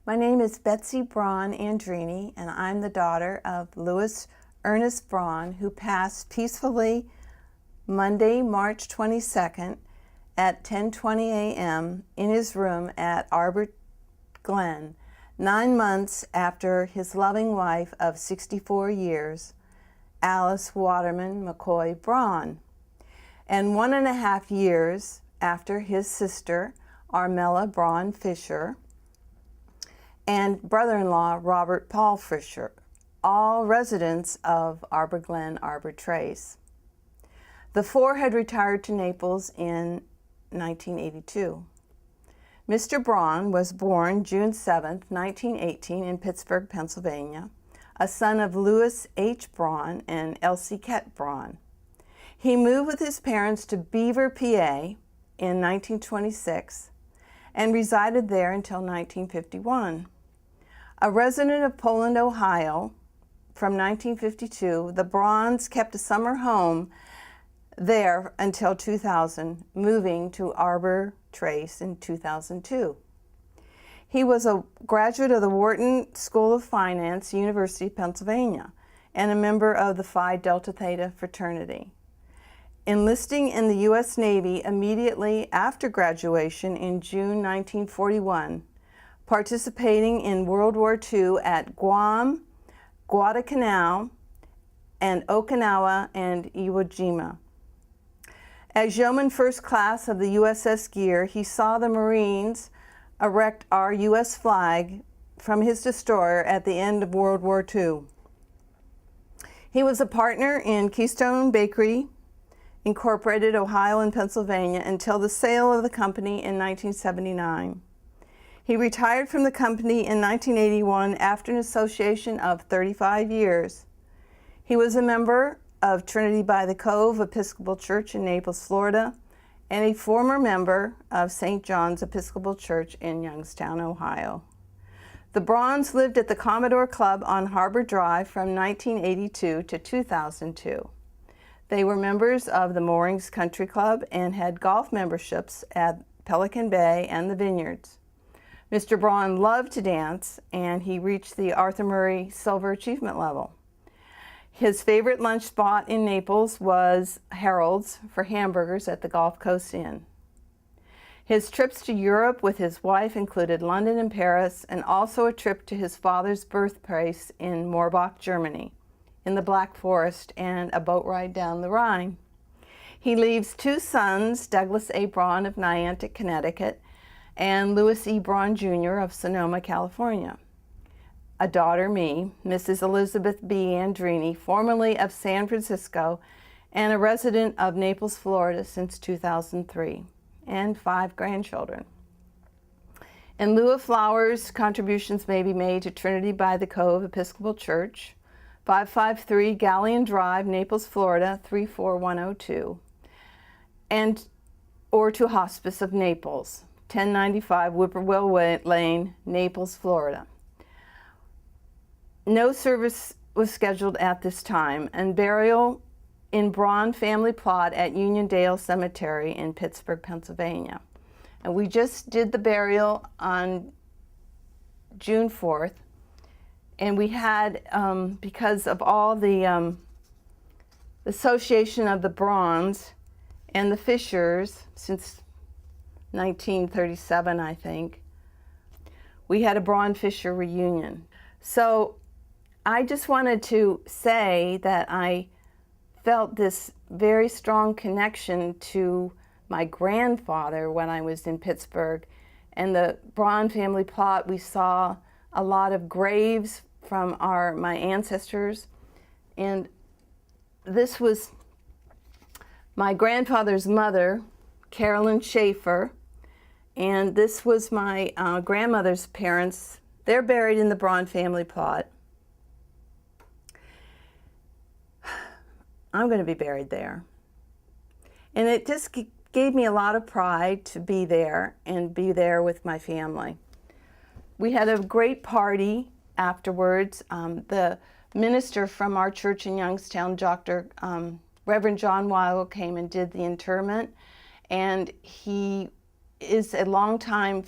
My name is Betsy Braun Andrini, and I'm the daughter of Louis Ernest Braun, who passed peacefully Monday, March 22nd at 10:20 a.m. in his room at Arbor Glen, 9 months after his loving wife of 64 years, Alice Waterman McCoy Braun, and 1.5 years after his sister, Armella Braun Fisher, and brother-in-law Robert Paul Fisher, all residents of Arbor Glen, Arbor Trace. The four had retired to Naples in 1982. Mr. Braun was born June 7, 1918 in Pittsburgh, Pennsylvania, a son of Louis H. Braun and Elsie Kett Braun. He moved with his parents to Beaver, PA in 1926 and resided there until 1951. A resident of Poland, Ohio, from 1952, the Brauns kept a summer home there until 2000, moving to Arbor Trace in 2002. He was a graduate of the Wharton School of Finance, University of Pennsylvania, and a member of the Phi Delta Theta fraternity. Enlisting in the U.S. Navy immediately after graduation in June 1941, participating in World War II at Guam, Guadalcanal, and Okinawa and Iwo Jima. As Yeoman First Class of the USS Gear, he saw the Marines erect our U.S. flag from his destroyer at the end of World War II. He was a partner in Keystone Bakery, Incorporated, Ohio and Pennsylvania, until the sale of the company in 1979. He retired from the company in 1981 after an association of 35 years. He was a member of Trinity by the Cove Episcopal Church in Naples, Florida, and a former member of St. John's Episcopal Church in Youngstown, Ohio. The Brauns lived at the Commodore Club on Harbor Drive from 1982 to 2002. They were members of the Moorings Country Club and had golf memberships at Pelican Bay and the Vineyards. Mr. Braun loved to dance, and he reached the Arthur Murray Silver Achievement level. His favorite lunch spot in Naples was Harold's for hamburgers at the Gulf Coast Inn. His trips to Europe with his wife included London and Paris, and also a trip to his father's birthplace in Moorbach, Germany, in the Black Forest, and a boat ride down the Rhine. He leaves two sons, Douglas A. Braun of Niantic, Connecticut, and Louis E. Braun Jr. of Sonoma, California. A daughter, me, Mrs. Elizabeth B. Andrini, formerly of San Francisco and a resident of Naples, Florida since 2003, and 5 grandchildren. In lieu of flowers, contributions may be made to Trinity by the Cove Episcopal Church, 553 Galleon Drive, Naples, Florida, 34102, or to Hospice of Naples, 1095 Whippoorwill Lane, Naples, Florida. No service was scheduled at this time, and burial in Braun family plot at Uniondale Cemetery in Pittsburgh, Pennsylvania. And we just did the burial on June 4th, and we had, because of all the association of the Brauns and the Fishers since 1937, I think, we had a Braun Fisher reunion. So I just wanted to say that I felt this very strong connection to my grandfather when I was in Pittsburgh. And the Braun family plot, we saw a lot of graves from my ancestors. And this was my grandfather's mother, Carolyn Schaefer, and this was my grandmother's parents. They're buried in the Braun family plot. I'm going to be buried there. And it just gave me a lot of pride to be there and be there with my family. We had a great party afterwards. The minister from our church in Youngstown, Reverend John Weil, came and did the interment, and he is a longtime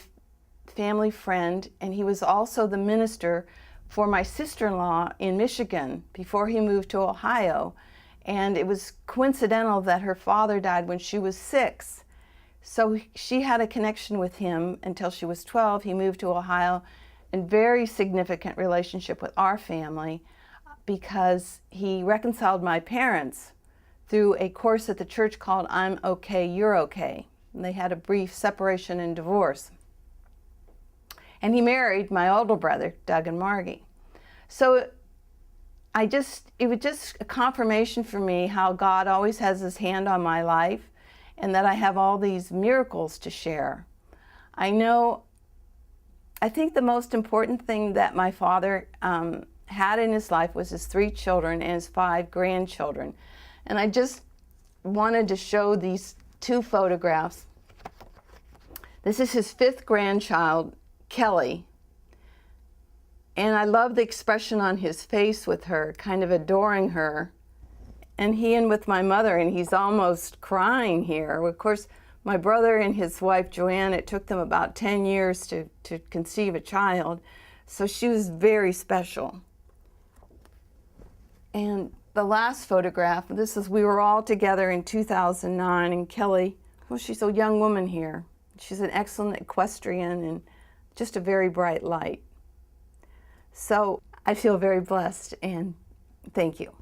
family friend, and he was also the minister for my sister-in-law in Michigan before he moved to Ohio. And it was coincidental that her father died when she was 6. So she had a connection with him until she was 12. He moved to Ohio, and very significant relationship with our family because he reconciled my parents through a course at the church called I'm Okay, You're Okay. And they had a brief separation and divorce. And he married my older brother, Doug and Margie. So it was just a confirmation for me how God always has his hand on my life and that I have all these miracles to share. I think the most important thing that my father had in his life was his 3 children and his 5 grandchildren. And I just wanted to show these 2 photographs. This is his 5th grandchild, Kelly. And I love the expression on his face with her, kind of adoring her. And he and with my mother, and he's almost crying here. Of course, my brother and his wife, Joanne, it took them about 10 years to conceive a child. So she was very special. And the last photograph, we were all together in 2009, and Kelly, well, she's a young woman here. She's an excellent equestrian and just a very bright light. So I feel very blessed, and thank you.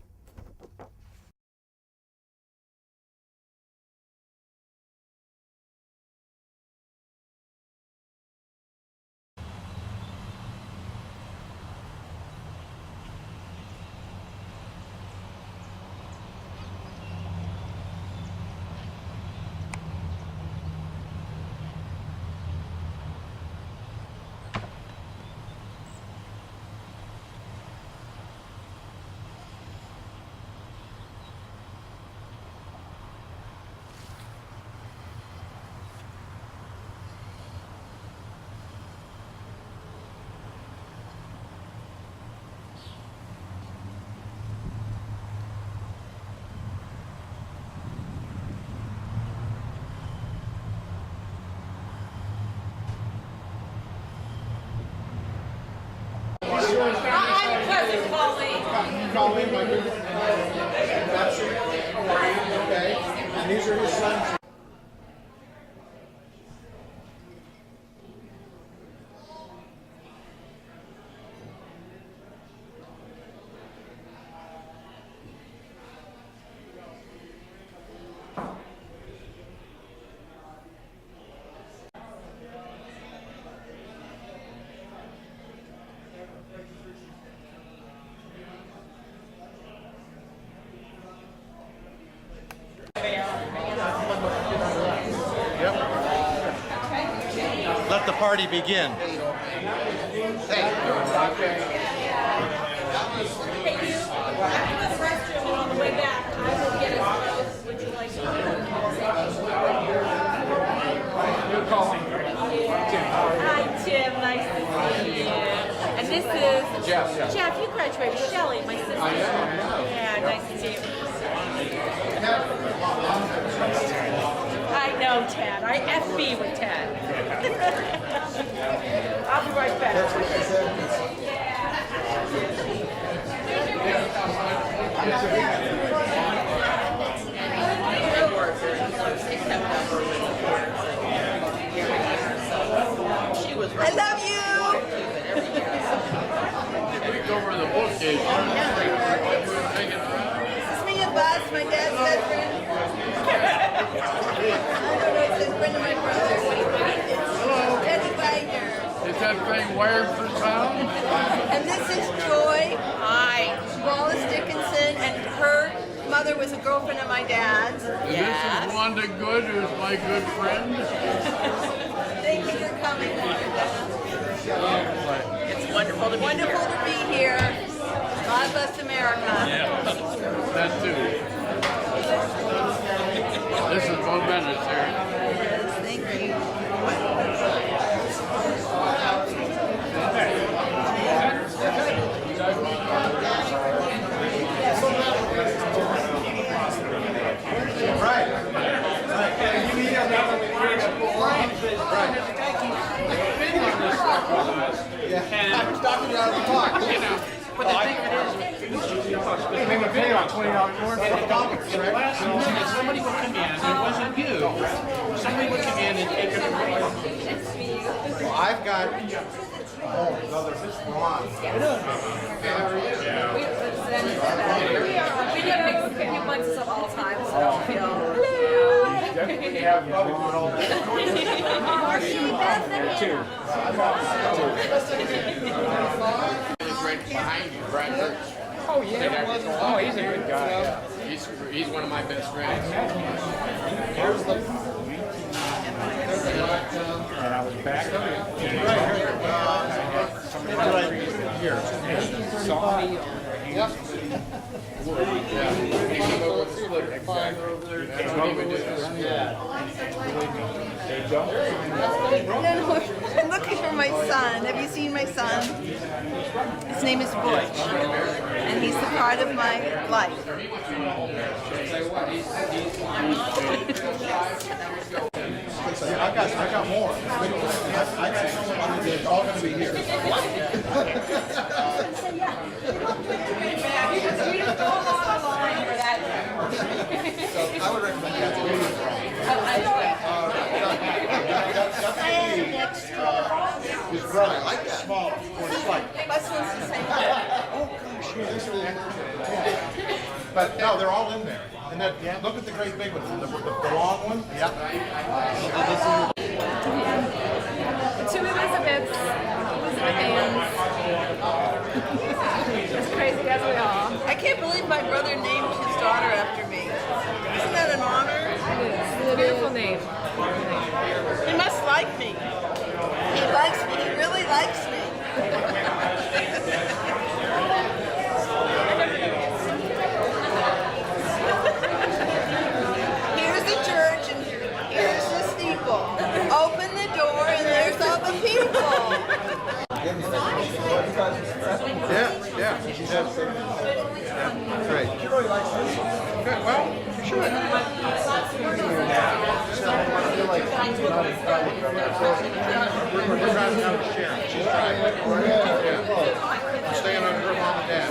I'm cousin Colleen. Colleen, my good that's your okay. And these are his sons. Let the party begin. Hey, you. After the restroom and on the way back, I will get us. Would you like to? Hi, Tim. Nice to see you. And this is Jeff. Jeff, you graduated with Shelley, my sister. Yeah, nice to see you. I know Ted. I FB with Ted. I'll be right back. I love you. We go over the bookcase. This is me and Buzz, my dad's best friend. I don't know, it's a friend of my brother's. It's Teddy Wagner. Is that thing wired for sound? And this is Joy. Hi. Wallace Dickinson, and her mother was a girlfriend of my dad's. And this is Wanda Good, who's my good friend. Thank you for coming. It's wonderful to be Wonderful here. to be here. God bless America. That too. This is momentous here. Yes, thank you. Right. You need another right. Yeah. I was talking about the talk. You know, but the thing of it is, Hey, maybe I'm paying on $20 more for the topics, the right? last minute somebody would come in, it wasn't you. Somebody would come in and take it away. Well, I've got another Braun. We get he likes us up all the time, so hello. Definitely have probably doing all that. He's right behind you, Brian Hurts. Oh, yeah. Oh, he's a good guy. He's one of my best friends. Here's the. And I was back Here. saw me. Yep. He came over with a split fire over there. That's what he would do. I'm looking for my son. Have you seen my son? His name is Butch, and he's the pride of my life. I got more. It's all going to be here. So I would recommend that. I had an extra. His brother. I like that. Small. It's like. This one's the same. Oh gosh, yeah, this really. Yeah. But no, they're all in there. And then look at the great big one, the long one. Yeah. Two Elizabeths. As crazy as we are. I can't believe my brother named his daughter after me. Isn't that an honor? It's a beautiful name. He must like me. He likes me. He really likes me. Here's the church and here's the steeple. Open the door and there's all the people. Yeah. Great. Good. Well, you should. We're driving out of Sharon. She's driving. Yeah. We're staying on her mom and dad.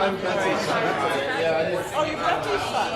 I'm Betsy's son. Yeah, Oh, you're Betsy's son.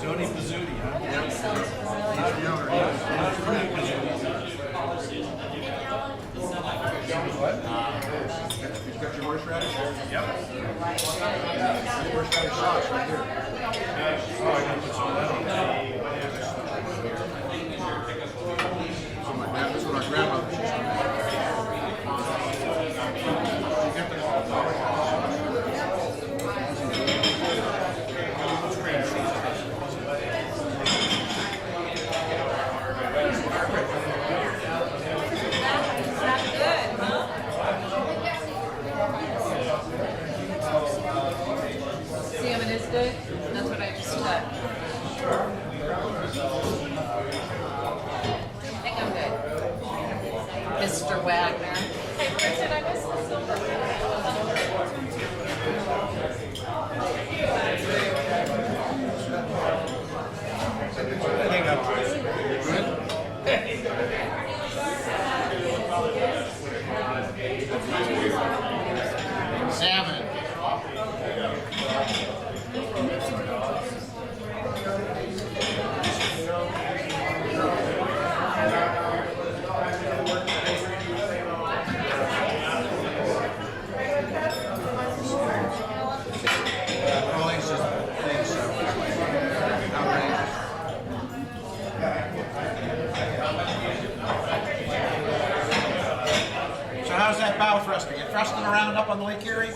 Tony Pizzuti, huh? First time sauce right here. Oh, I gotta put some of that on there. That's what our grandmother used to make. You get the See him in his good? That's what I just cut. I think I'm good. Mr. Wagner. Hey, Rick, did I miss the silver? I think I'm good. Salmon. All these things outrageous. So how's that bow thrusting? You thrusting around up on the Lake Erie?